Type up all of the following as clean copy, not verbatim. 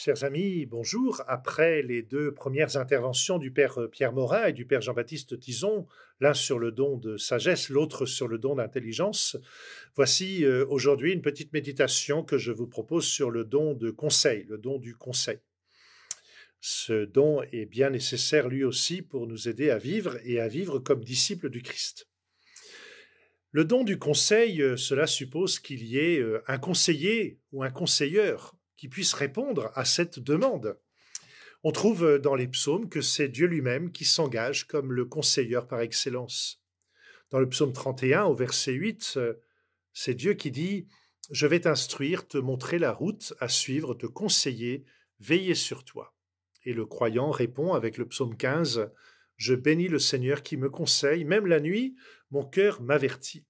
Chers amis, bonjour. Après les deux premières interventions du Père Pierre Morin et du Père Jean-Baptiste Tison, l'un sur le don de sagesse, l'autre sur le don d'intelligence, voici aujourd'hui une petite méditation que je vous propose sur le don de conseil, le don du conseil. Ce don est bien nécessaire lui aussi pour nous aider à vivre et à vivre comme disciples du Christ. Le don du conseil, cela suppose qu'il y ait un conseiller ou un conseilleur qui puisse répondre à cette demande. On trouve dans les psaumes que c'est Dieu lui-même qui s'engage comme le conseilleur par excellence. Dans le psaume 31, au verset 8, c'est Dieu qui dit « Je vais t'instruire, te montrer la route à suivre, te conseiller, veiller sur toi ». Et le croyant répond avec le psaume 15 « Je bénis le Seigneur qui me conseille, même la nuit, mon cœur m'avertit ».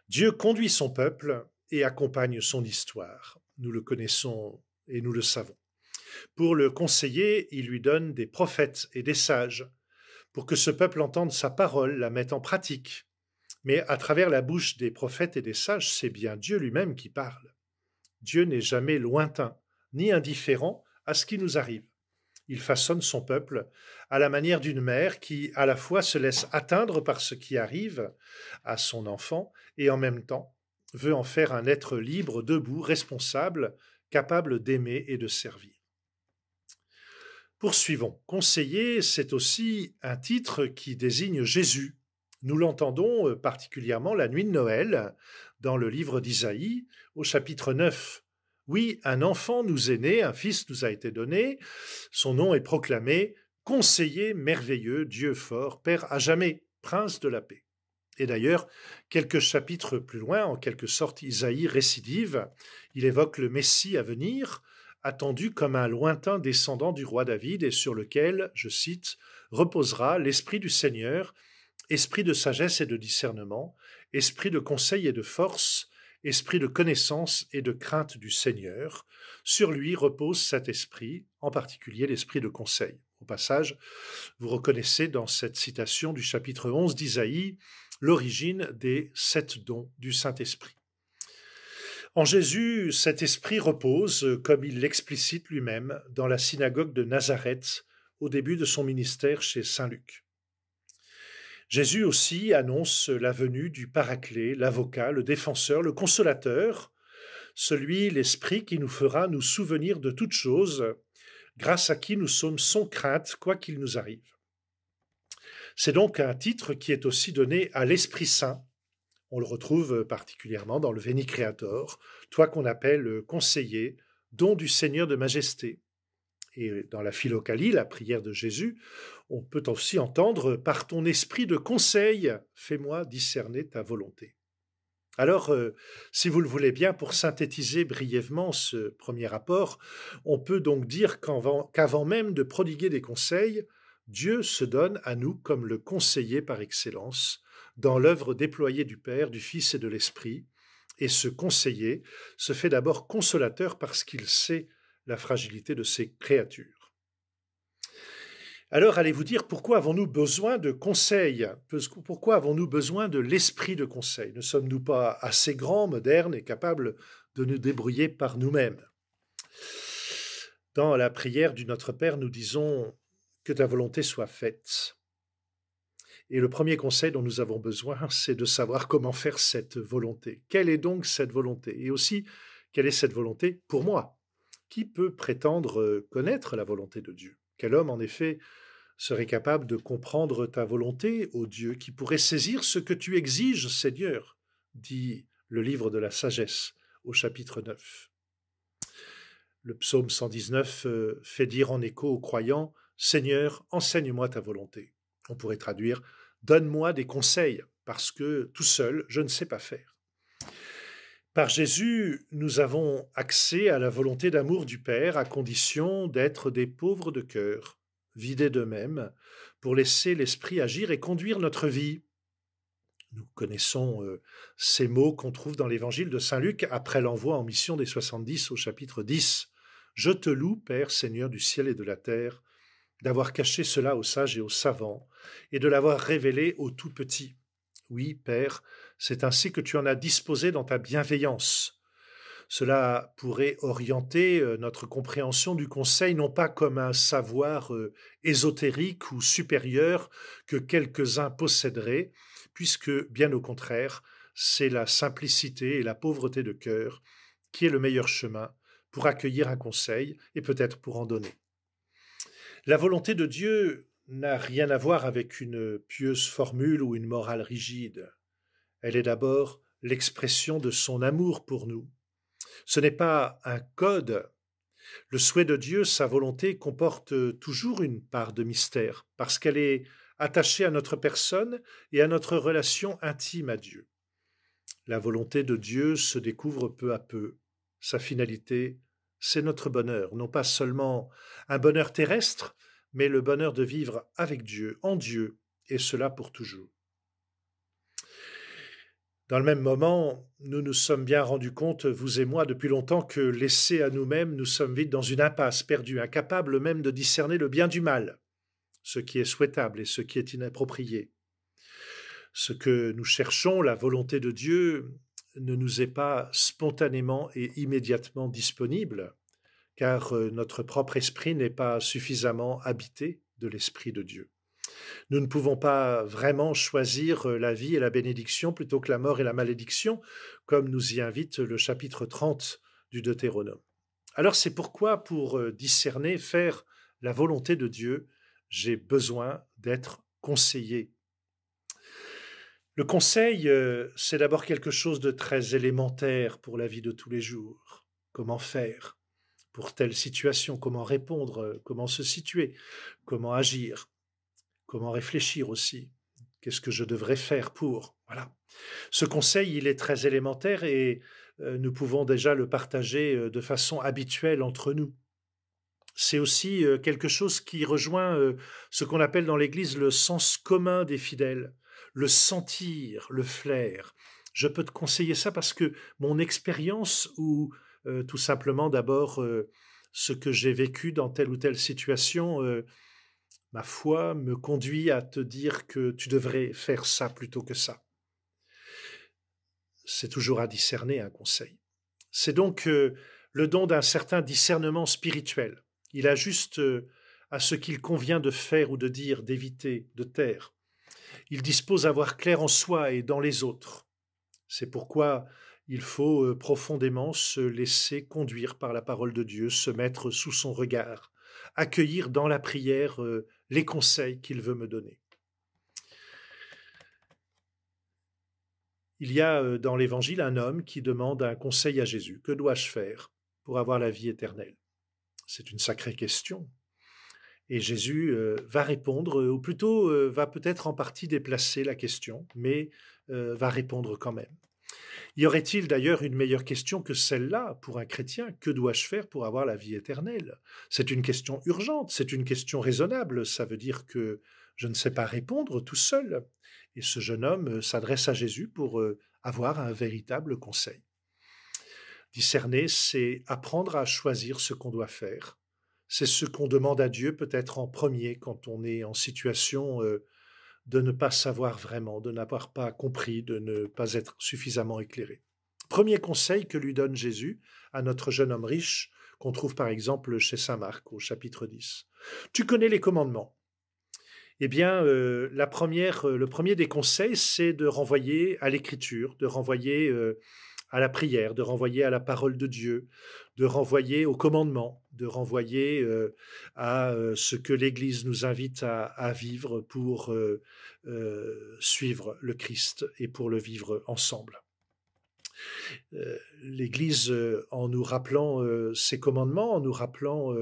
Dieu conduit son peuple et accompagne son histoire. Nous le connaissons et nous le savons. Pour le conseiller, il lui donne des prophètes et des sages, pour que ce peuple entende sa parole, la mette en pratique. Mais à travers la bouche des prophètes et des sages, c'est bien Dieu lui-même qui parle. Dieu n'est jamais lointain, ni indifférent à ce qui nous arrive. Il façonne son peuple à la manière d'une mère qui, à la fois, se laisse atteindre par ce qui arrive à son enfant et en même temps veut en faire un être libre, debout, responsable, capable d'aimer et de servir. Poursuivons. Conseiller, c'est aussi un titre qui désigne Jésus. Nous l'entendons particulièrement la nuit de Noël dans le livre d'Isaïe au chapitre 9. Oui, un enfant nous est né, un fils nous a été donné, son nom est proclamé, conseiller merveilleux, Dieu fort, Père à jamais, prince de la paix. Et d'ailleurs, quelques chapitres plus loin, en quelque sorte, Isaïe récidive, il évoque le Messie à venir, attendu comme un lointain descendant du roi David et sur lequel, je cite, reposera l'esprit du Seigneur, esprit de sagesse et de discernement, esprit de conseil et de force, esprit de connaissance et de crainte du Seigneur. Sur lui repose cet esprit, en particulier l'esprit de conseil. Au passage, vous reconnaissez dans cette citation du chapitre 11 d'Isaïe l'origine des 7 dons du Saint-Esprit. En Jésus, cet esprit repose, comme il l'explicite lui-même, dans la synagogue de Nazareth, au début de son ministère chez Saint Luc. Jésus aussi annonce la venue du Paraclet, l'avocat, le défenseur, le consolateur, celui, l'Esprit qui nous fera nous souvenir de toutes choses, grâce à qui nous sommes sans crainte, quoi qu'il nous arrive. C'est donc un titre qui est aussi donné à l'Esprit Saint. On le retrouve particulièrement dans le Veni Creator, toi qu'on appelle conseiller, don du Seigneur de majesté. Et dans la Philocalie, la prière de Jésus, on peut aussi entendre « Par ton esprit de conseil, fais-moi discerner ta volonté ». Alors, si vous le voulez bien, pour synthétiser brièvement ce premier rapport, on peut donc dire qu'avant même de prodiguer des conseils, Dieu se donne à nous comme le conseiller par excellence dans l'œuvre déployée du Père, du Fils et de l'Esprit. Et ce conseiller se fait d'abord consolateur parce qu'il sait la fragilité de ses créatures. Alors allez-vous dire, pourquoi avons-nous besoin de conseils? Pourquoi avons-nous besoin de l'esprit de conseil? Ne sommes-nous pas assez grands, modernes et capables de nous débrouiller par nous-mêmes? Dans la prière du Notre Père, nous disons « Que ta volonté soit faite ». Et le premier conseil dont nous avons besoin, c'est de savoir comment faire cette volonté. Quelle est donc cette volonté? Et aussi, quelle est cette volonté pour moi? Qui peut prétendre connaître la volonté de Dieu? Quel homme, en effet, serait capable de comprendre ta volonté, ô Dieu, qui pourrait saisir ce que tu exiges, Seigneur, dit le livre de la sagesse au chapitre 9. Le psaume 119 fait dire en écho aux croyants « Seigneur, enseigne-moi ta volonté ». On pourrait traduire « Donne-moi des conseils, parce que tout seul, je ne sais pas faire ». Par Jésus, nous avons accès à la volonté d'amour du Père à condition d'être des pauvres de cœur, vidés d'eux-mêmes, pour laisser l'Esprit agir et conduire notre vie. Nous connaissons ces mots qu'on trouve dans l'Évangile de Saint Luc après l'envoi en mission des 70 au chapitre 10. « Je te loue, Père, Seigneur du ciel et de la terre, d'avoir caché cela aux sages et aux savants, et de l'avoir révélé aux tout petits. Oui, Père, c'est ainsi que tu en as disposé dans ta bienveillance. Cela pourrait orienter notre compréhension du conseil non pas comme un savoir ésotérique ou supérieur que quelques-uns posséderaient, puisque bien au contraire, c'est la simplicité et la pauvreté de cœur qui est le meilleur chemin pour accueillir un conseil et peut-être pour en donner. La volonté de Dieu n'a rien à voir avec une pieuse formule ou une morale rigide. Elle est d'abord l'expression de son amour pour nous. Ce n'est pas un code. Le souhait de Dieu, sa volonté, comporte toujours une part de mystère, parce qu'elle est attachée à notre personne et à notre relation intime à Dieu. La volonté de Dieu se découvre peu à peu. Sa finalité, c'est notre bonheur, non pas seulement un bonheur terrestre, mais le bonheur de vivre avec Dieu, en Dieu, et cela pour toujours. Dans le même moment, nous nous sommes bien rendus compte, vous et moi, depuis longtemps, que laissés à nous-mêmes, nous sommes vite dans une impasse, perdus, incapables même de discerner le bien du mal, ce qui est souhaitable et ce qui est inapproprié. Ce que nous cherchons, la volonté de Dieu, ne nous est pas spontanément et immédiatement disponible, car notre propre esprit n'est pas suffisamment habité de l'Esprit de Dieu. Nous ne pouvons pas vraiment choisir la vie et la bénédiction plutôt que la mort et la malédiction, comme nous y invite le chapitre 30 du Deutéronome. Alors c'est pourquoi, pour discerner, faire la volonté de Dieu, j'ai besoin d'être conseillé. Le conseil, c'est d'abord quelque chose de très élémentaire pour la vie de tous les jours. Comment faire pour telle situation, comment répondre, comment se situer, comment agir. Comment réfléchir aussi? Qu'est-ce que je devrais faire pour? Voilà. Ce conseil, il est très élémentaire et nous pouvons déjà le partager de façon habituelle entre nous. C'est aussi quelque chose qui rejoint ce qu'on appelle dans l'Église le sens commun des fidèles, le sentir, le flair. Je peux te conseiller ça parce que mon expérience ou tout simplement d'abord ce que j'ai vécu dans telle ou telle situation ma foi me conduit à te dire que tu devrais faire ça plutôt que ça. C'est toujours à discerner un conseil. C'est donc le don d'un certain discernement spirituel. Il ajuste à ce qu'il convient de faire ou de dire, d'éviter, de taire. Il dispose à voir clair en soi et dans les autres. C'est pourquoi il faut profondément se laisser conduire par la parole de Dieu, se mettre sous son regard, accueillir dans la prière les conseils qu'il veut me donner. Il y a dans l'Évangile un homme qui demande un conseil à Jésus. Que dois-je faire pour avoir la vie éternelle? C'est une sacrée question. Et Jésus va répondre, ou plutôt va peut-être en partie déplacer la question, mais va répondre quand même. Y aurait-il d'ailleurs une meilleure question que celle-là pour un chrétien? Que dois-je faire pour avoir la vie éternelle? C'est une question urgente, c'est une question raisonnable. Ça veut dire que je ne sais pas répondre tout seul. Et ce jeune homme s'adresse à Jésus pour avoir un véritable conseil. Discerner, c'est apprendre à choisir ce qu'on doit faire. C'est ce qu'on demande à Dieu peut-être en premier quand on est en situation de ne pas savoir vraiment, de n'avoir pas compris, de ne pas être suffisamment éclairé. Premier conseil que lui donne Jésus à notre jeune homme riche, qu'on trouve par exemple chez saint Marc au chapitre 10. Tu connais les commandements. Eh bien, le premier des conseils, c'est de renvoyer à l'écriture, de renvoyer à la prière, de renvoyer à la parole de Dieu, de renvoyer au commandement, de renvoyer à ce que l'Église nous invite à vivre pour suivre le Christ et pour le vivre ensemble. L'Église, en nous rappelant ses commandements, en nous rappelant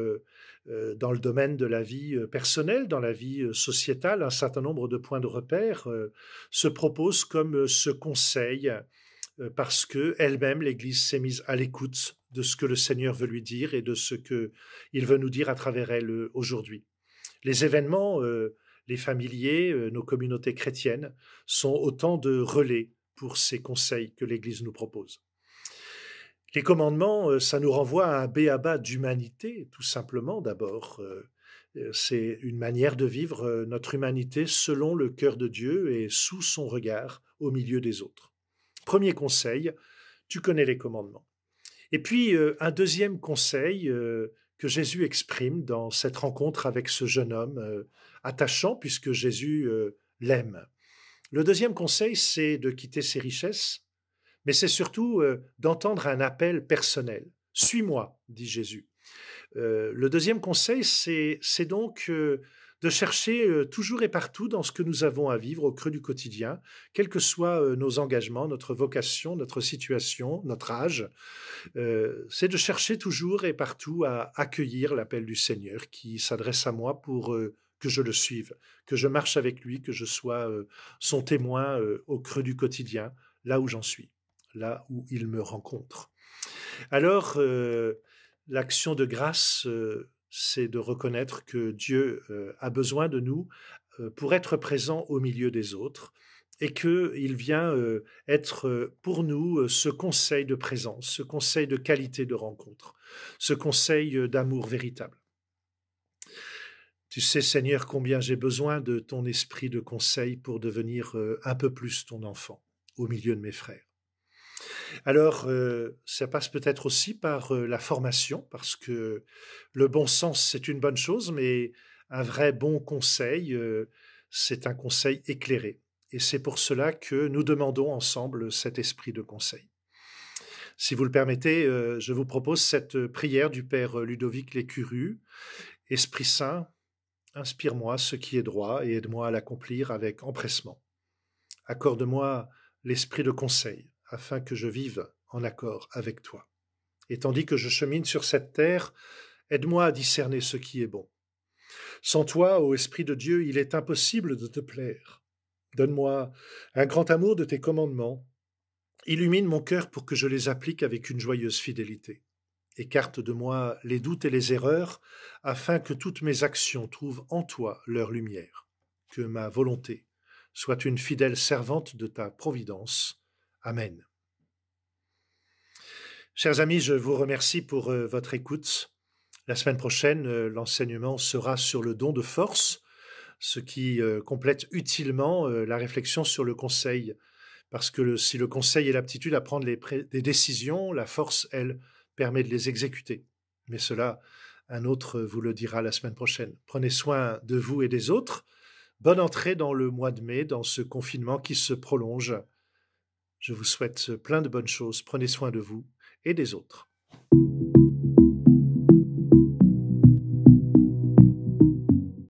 dans le domaine de la vie personnelle, dans la vie sociétale, un certain nombre de points de repère, se propose comme ce conseil parce que elle-même, l'Église, s'est mise à l'écoute de ce que le Seigneur veut lui dire et de ce qu'il veut nous dire à travers elle aujourd'hui. Les événements, les familiers, nos communautés chrétiennes sont autant de relais pour ces conseils que l'Église nous propose. Les commandements, ça nous renvoie à un b.a.-ba d'humanité, tout simplement d'abord. C'est une manière de vivre notre humanité selon le cœur de Dieu et sous son regard au milieu des autres. Premier conseil, tu connais les commandements. Et puis, un deuxième conseil que Jésus exprime dans cette rencontre avec ce jeune homme attachant, puisque Jésus l'aime. Le deuxième conseil, c'est de quitter ses richesses, mais c'est surtout d'entendre un appel personnel. Suis-moi, dit Jésus. Le deuxième conseil, c'est donc de chercher toujours et partout dans ce que nous avons à vivre au creux du quotidien, quels que soient nos engagements, notre vocation, notre situation, notre âge, c'est de chercher toujours et partout à accueillir l'appel du Seigneur qui s'adresse à moi pour que je le suive, que je marche avec lui, que je sois son témoin au creux du quotidien, là où j'en suis, là où il me rencontre. Alors, l'action de grâce, c'est de reconnaître que Dieu a besoin de nous pour être présent au milieu des autres et qu'il vient être pour nous ce conseil de présence, ce conseil de qualité de rencontre, ce conseil d'amour véritable. Tu sais, Seigneur, combien j'ai besoin de ton esprit de conseil pour devenir un peu plus ton enfant au milieu de mes frères. Alors, ça passe peut-être aussi par la formation, parce que le bon sens, c'est une bonne chose, mais un vrai bon conseil, c'est un conseil éclairé. Et c'est pour cela que nous demandons ensemble cet esprit de conseil. Si vous le permettez, je vous propose cette prière du Père Ludovic Lécuru. Esprit Saint, inspire-moi ce qui est droit et aide-moi à l'accomplir avec empressement. Accorde-moi l'esprit de conseil, afin que je vive en accord avec toi. Et tandis que je chemine sur cette terre, aide-moi à discerner ce qui est bon. Sans toi, ô Esprit de Dieu, il est impossible de te plaire. Donne-moi un grand amour de tes commandements. Illumine mon cœur pour que je les applique avec une joyeuse fidélité. Écarte de moi les doutes et les erreurs, afin que toutes mes actions trouvent en toi leur lumière. Que ma volonté soit une fidèle servante de ta providence. Amen. Chers amis, je vous remercie pour votre écoute. La semaine prochaine, l'enseignement sera sur le don de force, ce qui complète utilement la réflexion sur le conseil. Parce que si le conseil est l'aptitude à prendre des décisions, la force, elle, permet de les exécuter. Mais cela, un autre vous le dira la semaine prochaine. Prenez soin de vous et des autres. Bonne entrée dans le mois de mai, dans ce confinement qui se prolonge. Je vous souhaite plein de bonnes choses. Prenez soin de vous et des autres.